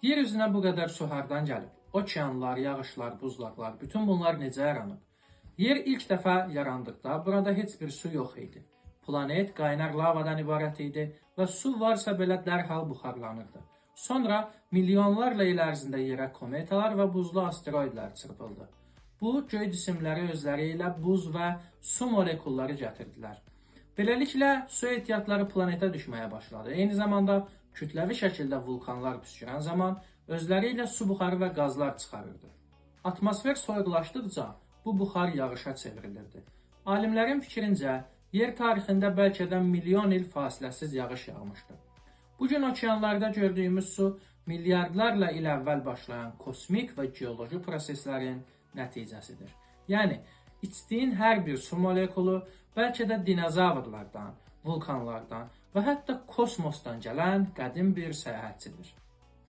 Yer üzünə bu qədər su hardan gəlib? Okeanlar, yağışlar, buzlaqlar, bütün bunlar necə yaranıb? Yer ilk dəfə yarandıqda burada heç bir su yox idi. Planet qaynar lavadan ibarət idi və su varsa belə dərhal buxarlanırdı. Sonra milyonlarla il ərzində yerə kometalar və buzlu asteroidlər çırpıldı. Bu, göy cisimləri özləri ilə buz və su molekulları gətirdilər. Beləliklə, su ehtiyatları planetə düşməyə başladı. Eyni zamanda kütləvi şəkildə vulkanlar püskürən zaman özləri ilə su buxarı və qazlar çıxarırdı. Atmosfer soyuqlaşdıqca bu buxar yağışa çevrilirdi. Alimlərin fikrincə, yer tarixində bəlkə də milyon il fasiləsiz yağış yağmışdı. Bugün okeanlarda gördüyümüz su milyardlarla il əvvəl başlayan kosmik və geoloji proseslərin nəticəsidir. Yəni, içdiyin hər bir su molekulu bəlkə də dinozavrlardan, vulkanlardan və hətta kosmosdan gələn qədim bir səyahətçidir.